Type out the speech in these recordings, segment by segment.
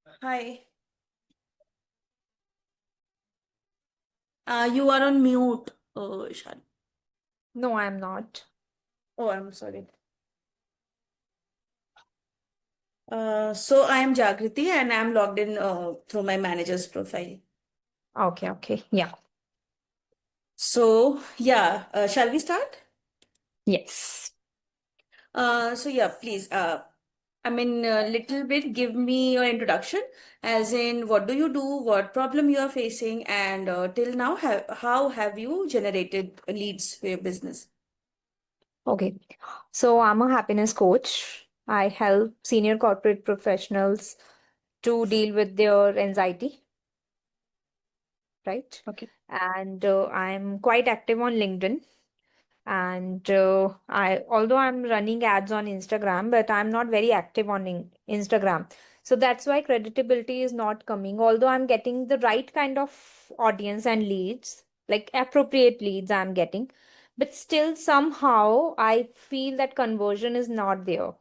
Hi. You are on mute, Shan. No, I'm not. Oh, I'm sorry. So I am Jagriti and I'm logged in through my manager's profile. Okay, okay. Yeah. So yeah, shall we start? Yes. So yeah, please. I mean, a little bit. Give me your introduction, as in what do you do, what problem you are facing, and till now, how have you generated leads for your business? Okay. So I'm a happiness coach. I help senior corporate professionals to deal with their anxiety, right? Okay. And I'm quite active on LinkedIn. And although I'm running ads on Instagram, but I'm not very active on Instagram. So that's why creditability is not coming. Although I'm getting the right kind of audience and leads, like appropriate leads I'm getting, but still somehow I feel that conversion is not there.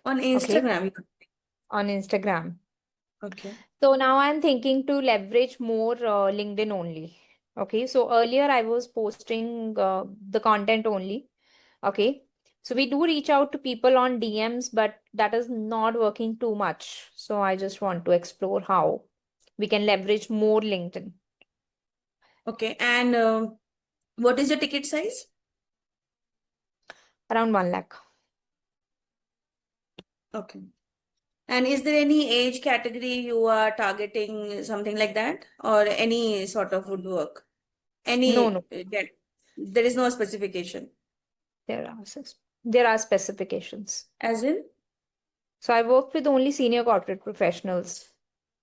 On Okay, Instagram. on Instagram. Okay. So now I'm thinking to leverage more LinkedIn only. Okay, so earlier I was posting the content only. Okay. So we do reach out to people on DMs, but that is not working too much. So I just want to explore how we can leverage more LinkedIn. Okay. And what is your ticket size? Around 1 lakh. Okay. And is there any age category you are targeting, something like that, or any sort of woodwork? No, Any no, that there is no specification, there are specifications. as in? So I work with only senior corporate professionals.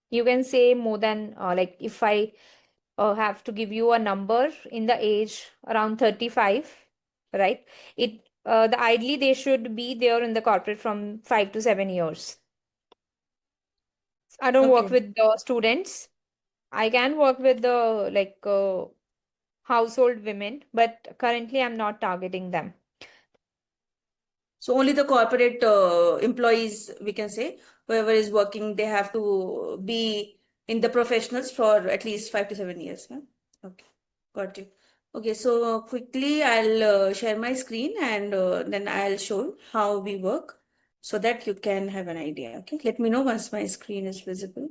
You can say more than like if I have to give you a number in the age around 35, right? The ideally they should be there in the corporate from 5 to 7 years. I don't work Okay. with the students. I can work with the household women, but currently I'm not targeting them. So only the corporate employees, we can say, whoever is working, they have to be in the professionals for at least 5 to 7 years. Yeah? Okay, got you. Okay, so quickly I'll share my screen and then I'll show how we work so that you can have an idea. Okay, let me know once my screen is visible.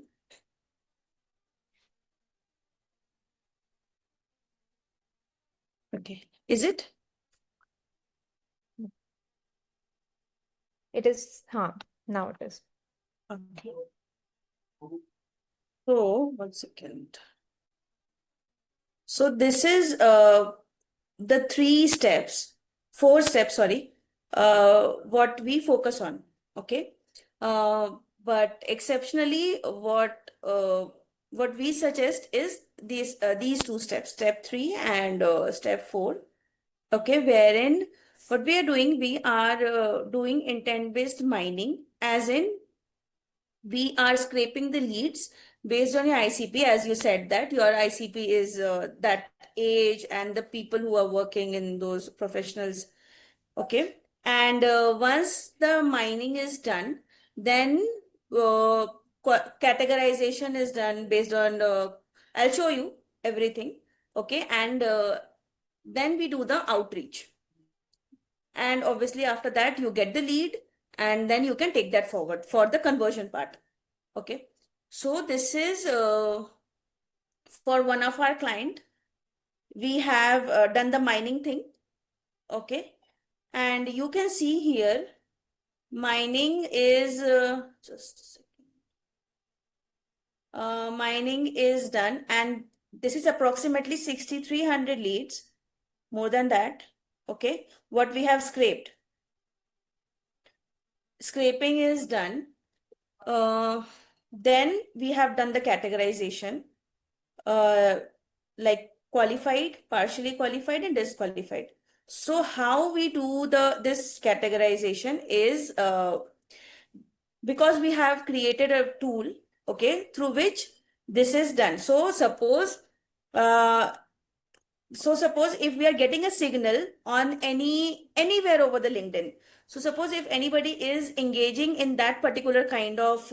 Okay, is it? It is, now it is. Okay. So, 1 second. So this is the 3 steps, 4 steps, sorry, what we focus on. Okay. Uh, but exceptionally, what we suggest is these 2 steps, step 3 and step 4. Okay, wherein what we are doing, we are doing intent-based mining, as in we are scraping the leads based on your ICP, as you said that your ICP is that age and the people who are working in those professionals. Okay. And once the mining is done, then categorization is done based on, I'll show you everything. Okay. And then we do the outreach. And obviously, after that, you get the lead and then you can take that forward for the conversion part. Okay. So this is for one of our client. We have done the mining thing. Okay. And you can see here, mining is just a second. Mining is done, and this is approximately 6,300 leads, more than that. Okay. What we have scraped. Scraping is done. Uh, then we have done the categorization, uh, like qualified, partially qualified, and disqualified. So how we do this categorization is because we have created a tool, okay, through which this is done. Uh, so suppose if we are getting a signal on anywhere over the LinkedIn. So suppose if anybody is engaging in that particular kind of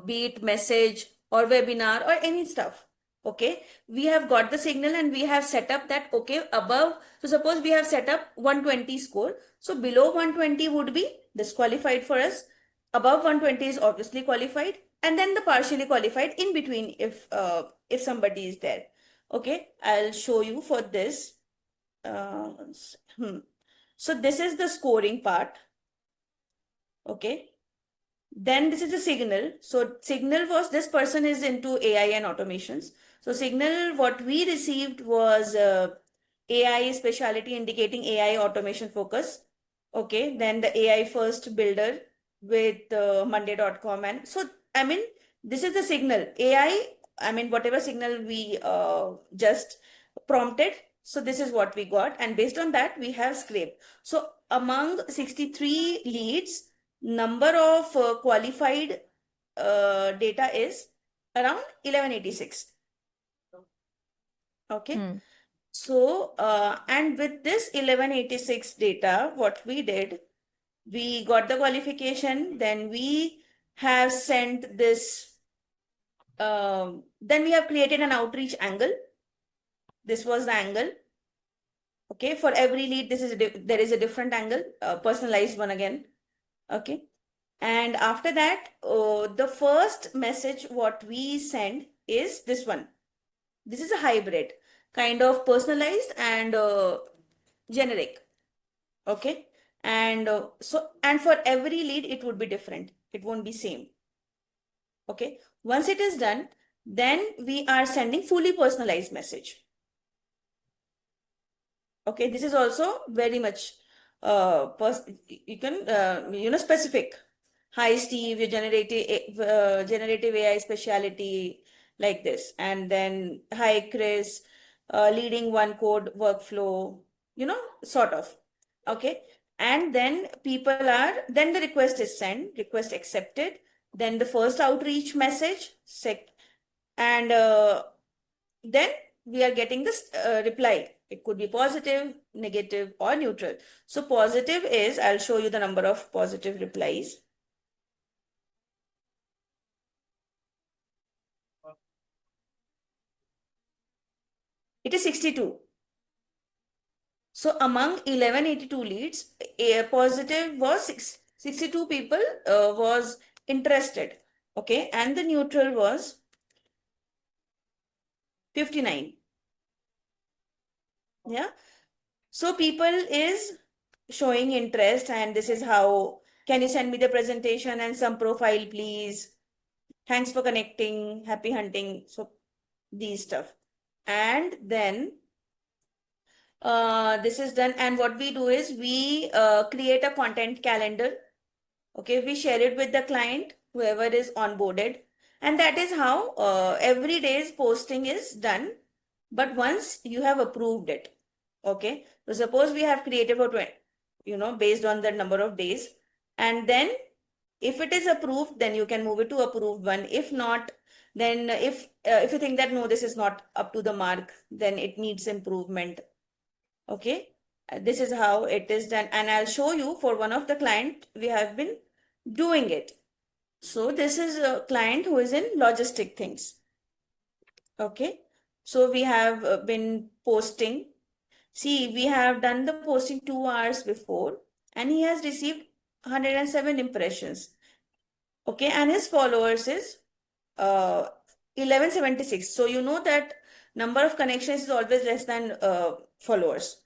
be it message or webinar or any stuff. Okay, we have got the signal and we have set up that, okay, above, so suppose we have set up 120 score, so below 120 would be disqualified for us, above 120 is obviously qualified, and then the partially qualified in between if somebody is there. Okay, I'll show you for this. So this is the scoring part. Okay, then this is a signal. So signal was, this person is into AI and automations. So signal, what we received was AI specialty indicating AI automation focus. Okay, then the AI first builder with monday.com. And so, I mean, this is the signal. I mean, whatever signal we just prompted. So this is what we got. And based on that, we have scraped. So among 63 leads, number of qualified data is around 1186. Okay. Hmm. So, and with this 1186 data, what we did, we got the qualification, then we have sent this, then we have created an outreach angle. This was the angle. Okay, for every lead, there is a different angle, personalized one again. Okay. And after that, the first message what we send is this one. This is a hybrid, kind of personalized and generic. Okay. And and for every lead, it would be different. It won't be same. Okay. Once it is done, then we are sending fully personalized message. Okay. This is also very much, you can, specific. Hi, Steve, your generative AI specialty, like this. And then, hi, Chris, leading one code workflow, sort of. Okay. And then then the request is sent, request accepted. Then the first outreach message, and then we are getting this reply. It could be positive, negative, or neutral. So positive is, I'll show you the number of positive replies. It is 62. So among 1182 leads, a positive was 62 people was interested. Okay. And the neutral was 59. Yeah. So people is showing interest, and this is how, can you send me the presentation and some profile, please? Thanks for connecting. Happy hunting. So these stuff. And then this is done. And what we do is we create a content calendar. Okay, we share it with the client, whoever is onboarded. And that is how every day's posting is done. But once you have approved it, okay. So suppose we have created for 20, based on the number of days. And then if it is approved, then you can move it to approved one. If not, then if you think that no, this is not up to the mark, then it needs improvement. Okay. This is how it is done. And I'll show you for one of the client, we have been doing it. So this is a client who is in logistic things. Okay. So we have been posting. See, we have done the posting 2 hours before, and he has received 107 impressions. Okay. And his followers is 1176. So you know that number of connections is always less than followers.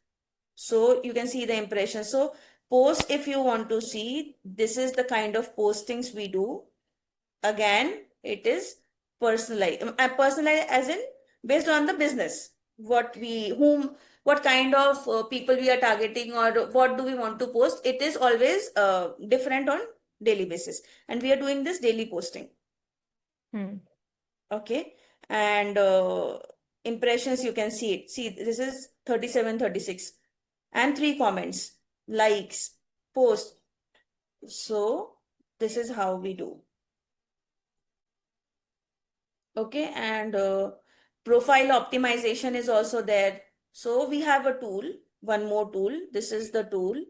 So you can see the impression. So post, if you want to see, this is the kind of postings we do. Again, it is personalized. Personalized as in based on the business. What kind of people we are targeting, or what do we want to post. It is always different on daily basis. And we are doing this daily posting. Hmm. Okay. And impressions, you can see it. See, this is 37, 36. And 3 comments, likes, post. So this is how we do. Okay. And profile optimization is also there. So we have a tool, one more tool. This is the tool.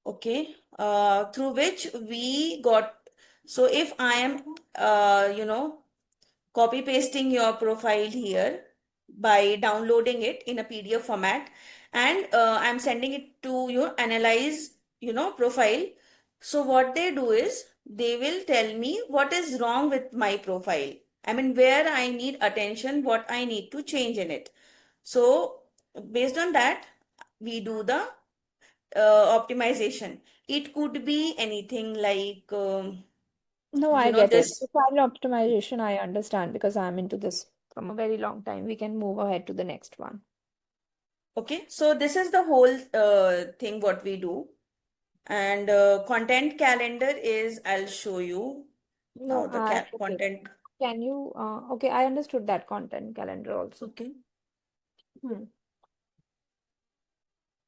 Okay. Through which we got, So if I am, copy pasting your profile here by downloading it in a PDF format, and I'm sending it to your analyze, profile. So what they do is they will tell me what is wrong with my profile. I mean, where I need attention, what I need to change in it. So based on that, we do the optimization. It could be anything like, No, I get it. this. Profile optimization, I understand because I'm into this from a very long time. We can move ahead to the next one. Okay, so this is the whole thing what we do. And content calendar is, I'll show you how No, the okay. content. Can you, okay, I understood that content calendar also. Okay. Hmm.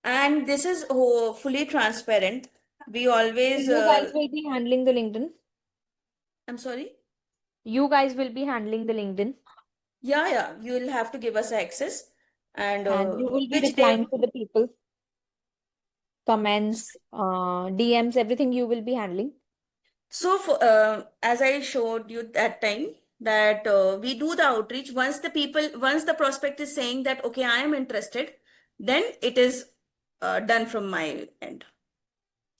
And this is fully transparent. We So always, you guys will be handling the LinkedIn. I'm sorry. You guys will be handling the LinkedIn Yeah, yeah, you will have to give us access. And and you will be which day? replying to the people, comments, DMs, everything you will be handling. So, as I showed you that time, that we do the outreach once the prospect is saying that, okay, I am interested, then it is done from my end.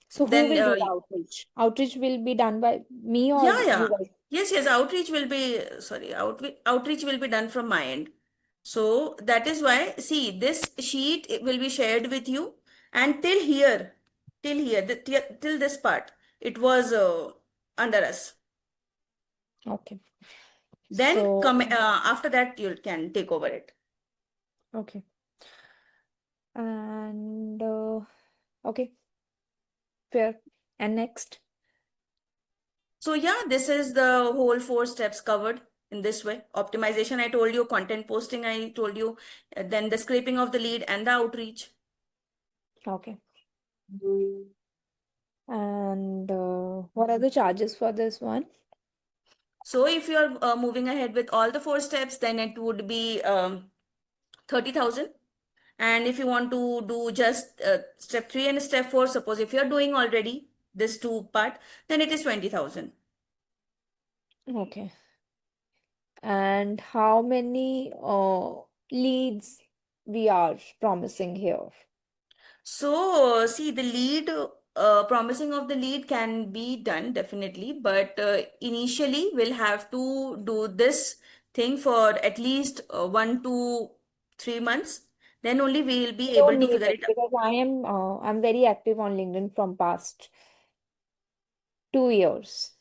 So who Then, will do the outreach? Outreach will be done by me or yeah, you yeah. guys? Yes, yes, outreach will be, sorry, outreach will be done from my end. So that is why, see, this sheet it will be shared with you. And till here, till this part, it was under us. Okay. Then So, come after that you can take over it. okay. And okay, fair. And next. So yeah, this is the whole four steps covered in this way. Optimization, I told you, content posting, I told you, then the scraping of the lead and the outreach. Okay. And what are the charges for this one? So if you're moving ahead with all the four steps, then it would be 30,000. And if you want to do just step three and step four, suppose if you're doing already this two part, then it is 20,000. Okay. And how many leads we are promising here? So, see, the lead, promising of the lead can be done definitely, but initially we'll have to do this thing for at least 1 to 3 months. Then only we will We be able don't to need figure it it out. because I'm very active on LinkedIn from past 2 years.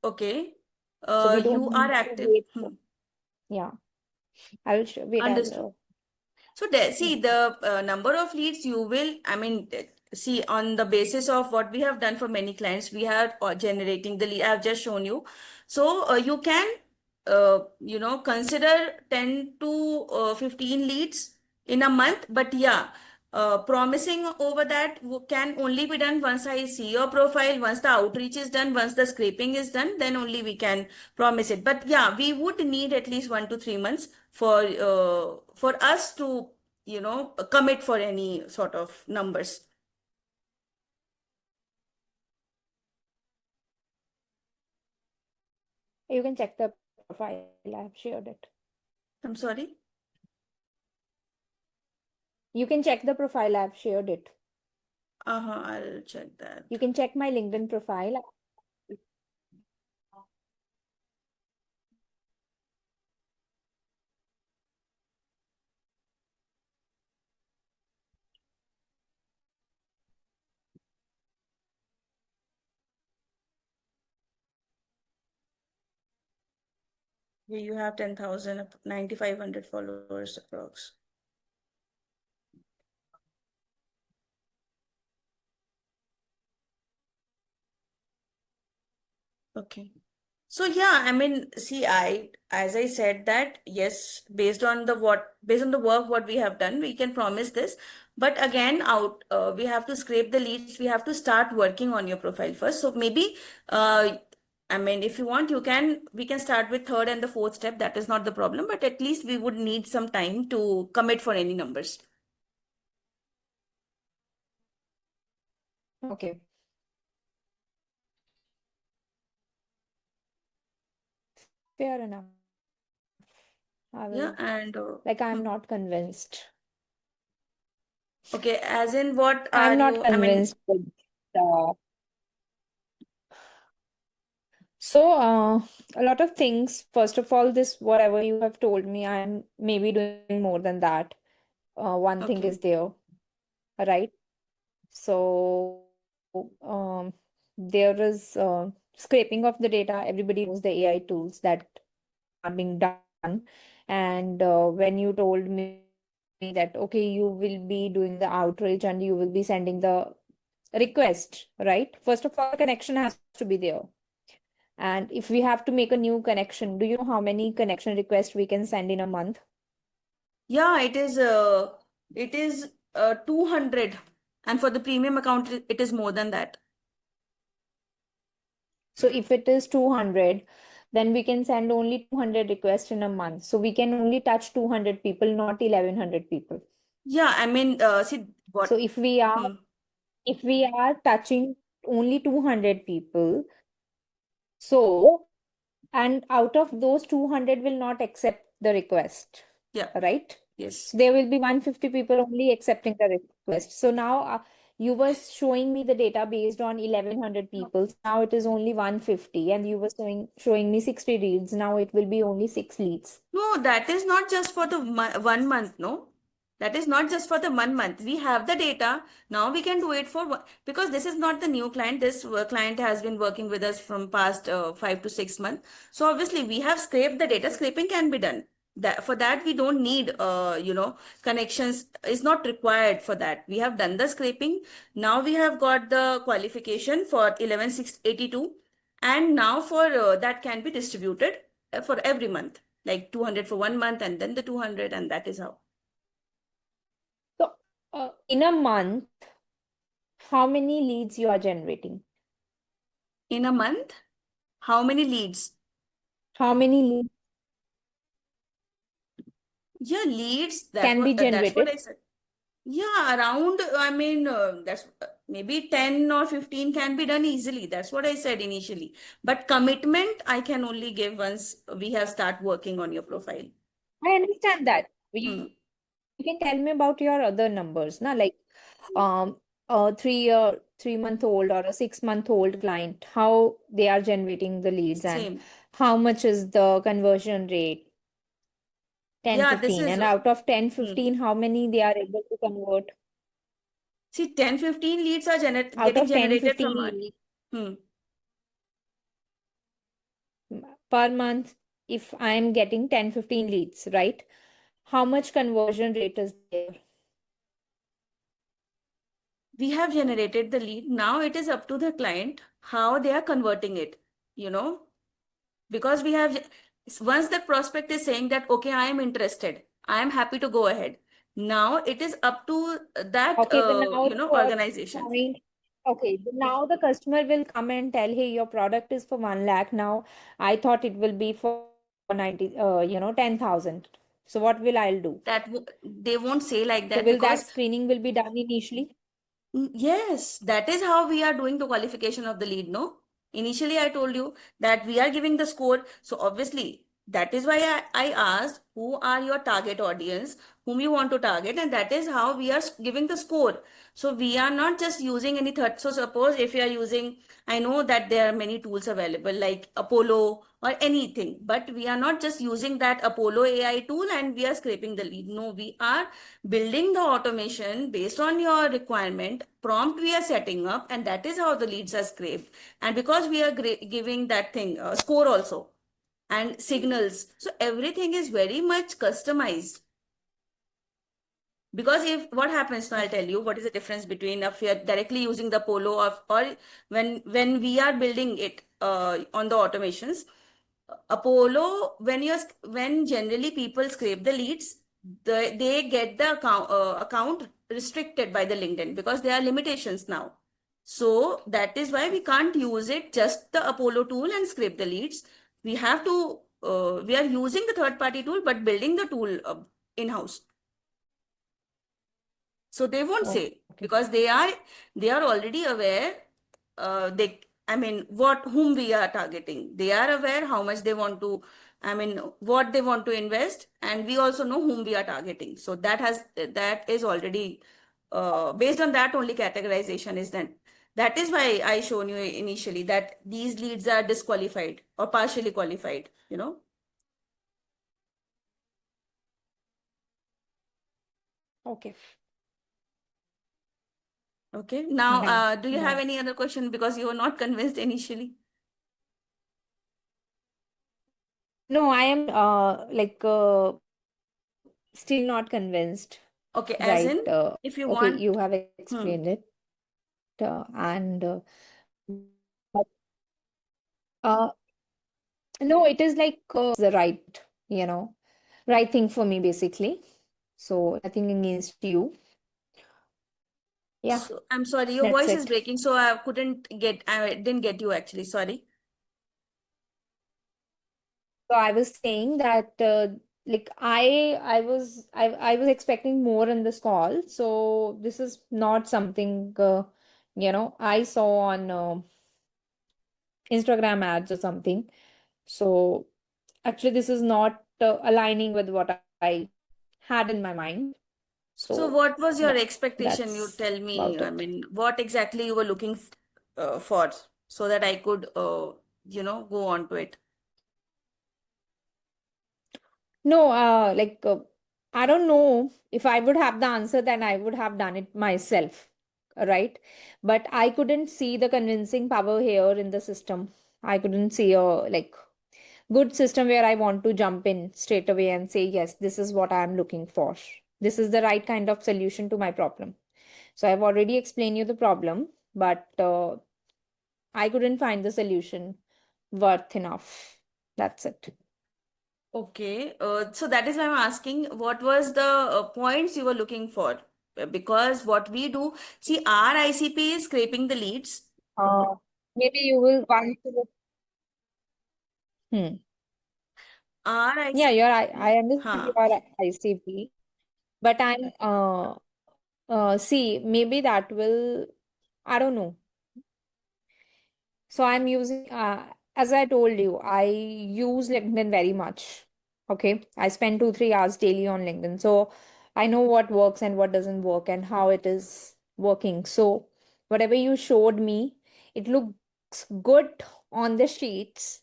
Okay. So we don't You are need to active. wait Hmm. for, yeah. I will wait, Understood. I'll So there, yeah. see the number of leads you will, I mean, see on the basis of what we have done for many clients, we are generating the lead. I have just shown you. So you can, consider 10 to 15 leads in a month. But yeah, promising over that can only be done once I see your profile, once the outreach is done, once the scraping is done, then only we can promise it. But yeah, we would need at least 1 to 3 months for us to commit for any sort of numbers. You can check the profile. I have shared it. I'm sorry. You can check the profile. I have shared it. I'll check that. You can check my LinkedIn profile. Yeah, you have 10,000, 9,500 followers approx. Okay. So yeah, I mean, see, as I said that, yes, based on the work what we have done, we can promise this. But again, we have to scrape the leads. We have to start working on your profile first. So maybe, I mean, if you want, we can start with third and the fourth step. That is not the problem, but at least we would need some time to commit for any numbers. Okay. Fair enough. I Yeah, will, and like, I'm hmm. not convinced. Okay, as in what I'm are not you? I mean, convinced with uh, so a lot of things. First of all, this whatever you have told me, I'm maybe doing more than that. One thing is okay. there, right? So there is scraping of the data. Everybody knows the AI tools that are being done. And when you told me that, okay, you will be doing the outreach and you will be sending the request, right? First of all, the connection has to be there. And if we have to make a new connection, do you know how many connection requests we can send in a month? Yeah, it is 200, and for the premium account, it is more than that. So if it is 200, then we can send only 200 requests in a month. So we can only touch 200 people, not 1100 people. Yeah, I mean, see So what? Hmm. if we are touching only 200 people, so and out of those 200 will not accept the request, Yeah, right? yes. So there will be 150 people only accepting the request. So now you were showing me the data based on 1100 people. So now it is only 150, and you were showing me 60 leads. Now it will be only 6 leads. No, that is not just for the 1 month, no. That is not just for the 1 month. We have the data. Now we can do it for because this is not the new client. This client has been working with us from past 5 to 6 months. So obviously we have scraped the data. Scraping can be done. That for that we don't need connections is not required for that. We have done the scraping. Now we have got the qualification for 11682, and now for that can be distributed for every month, like 200 for 1 month and then the 200, and that is how. So in a month, how many leads you are generating? In a month, how many leads? How many leads Yeah, leads, can be that's what I generated? said. Yeah, around, I mean, that's maybe 10 or 15 can be done easily. That's what I said initially. But commitment I can only give once we have start working on your profile. I understand that. You Hmm. can tell me about your other numbers, na? Like um a 3-month old or a 6-month old client, how they are generating the leads and Same. how much is the conversion rate, 10, Yeah, this 15, is and out of 10, hmm. 15, how many they are able to convert? See, 10, 15 leads are Out getting of 10, generated from 15 our. leads Hmm. per month, if I'm getting 10, 15 leads, right? How much conversion rate is there? We have generated the lead. Now it is up to the client how they are converting it, you know, because we have, once the prospect is saying that, okay, I am interested, I am happy to go ahead. Now it is up to that, Okay, then now the organization. point. Okay, then now the customer will come and tell, hey, your product is for 1 lakh. Now I thought it will be for 10,000. So what will I do? They won't say like So that will that because screening will be done initially? Yes, that is how we are doing the qualification of the lead, no? Initially, I told you that we are giving the score. So obviously, that is why I asked who are your target audience, whom you want to target, and that is how we are giving the score. So we are not just using any third. So suppose if you are using, I know that there are many tools available like Apollo or anything, but we are not just using that Apollo AI tool and we are scraping the lead. No, we are building the automation based on your requirement prompt we are setting up, and that is how the leads are scraped. And because we are giving that thing score also and signals, so everything is very much customized. Because if what happens now, I'll tell you what is the difference between if you're directly using the Polo of, or when we are building it on the automations. Apollo, when generally people scrape the leads, they get the account restricted by the LinkedIn because there are limitations now. So that is why we can't use it just the Apollo tool and scrape the leads. We are using the third party tool but building the tool in house. So they won't Okay. say because they are already aware. They I mean what whom we are targeting. They are aware how much they want to I mean, what they want to invest, and we also know whom we are targeting. So that is already based on that only categorization is then. That is why I shown you initially that these leads are disqualified or partially qualified, you know. Okay. Okay. Now, Done. do you have Done. any other question because you were not convinced initially? No, I am still not convinced, Okay, as right? in, if you Okay, want, you have hmm. explained it, and but, uh, no, it is like the right, you know, right thing for me basically. So nothing against you. Yeah, So I'm sorry, your that's voice is it. breaking, so I didn't get you actually. Sorry. So I was saying that like I was expecting more in this call. So this is not something I saw on Instagram ads or something. So actually this is not aligning with what I had in my mind. So So what was yeah, your expectation? You that's tell me. about I it. mean, what exactly you were looking for so that I could, go on to it. No, I don't know if I would have the answer, then I would have done it myself, right? But I couldn't see the convincing power here in the system. I couldn't see a good system where I want to jump in straight away and say, yes, this is what I'm looking for. This is the right kind of solution to my problem. So I've already explained you the problem, but I couldn't find the solution worth enough. That's it. Okay, so that is why I'm asking what was the points you were looking for? Because what we do, see, our ICP is scraping the leads. Uh, Maybe you will want to. Hmm. Our Yeah, ICP, I understand you huh. are ICP, but I'm see, maybe that will, I don't know. So I'm using as I told you, I use LinkedIn very much. Okay. I spend 2, 3 hours daily on LinkedIn. So I know what works and what doesn't work and how it is working. So whatever you showed me, it looks good on the sheets,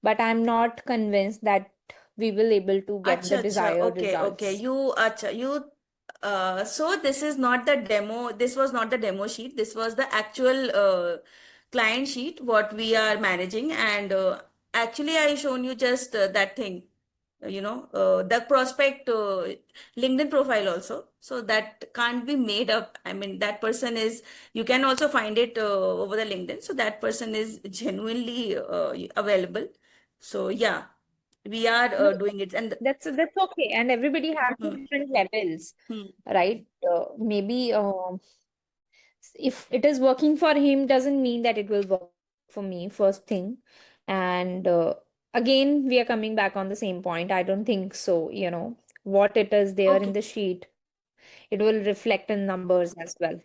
but I'm not convinced that we will able to get the Acha, acha. desired Okay, okay. results. So this is not the demo. This was not the demo sheet. This was the actual client sheet, what we are managing. And actually, I shown you just that thing, the prospect LinkedIn profile also. So that can't be made up. I mean, that person is, you can also find it over the LinkedIn. So that person is genuinely available. So yeah, we are No, doing it. And that's okay. And everybody has hmm, different levels, hmm. right? Maybe if it is working for him doesn't mean that it will work for me, first thing. And again, we are coming back on the same point. I don't think so, what it is there in Okay. the sheet, it will reflect in numbers as well,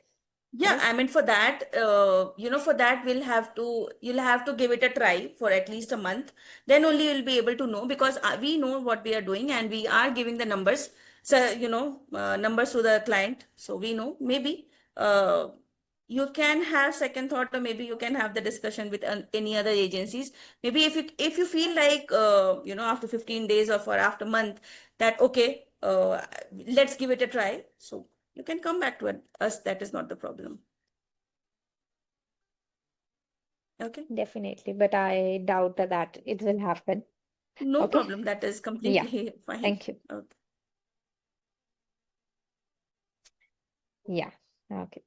Yeah, right? I mean, for that you'll have to give it a try for at least a month. Then only you'll be able to know because we know what we are doing and we are giving the numbers. So, numbers to the client. So we know maybe uh, you can have second thought or maybe you can have the discussion with any other agencies. Maybe if you feel like, after 15 days or for after month that, okay, let's give it a try. So you can come back to us. That is not the problem. Okay. Definitely, but I doubt that it will happen. No Okay. problem. That is Yeah. completely fine. Thank you. Okay. Yeah. Okay.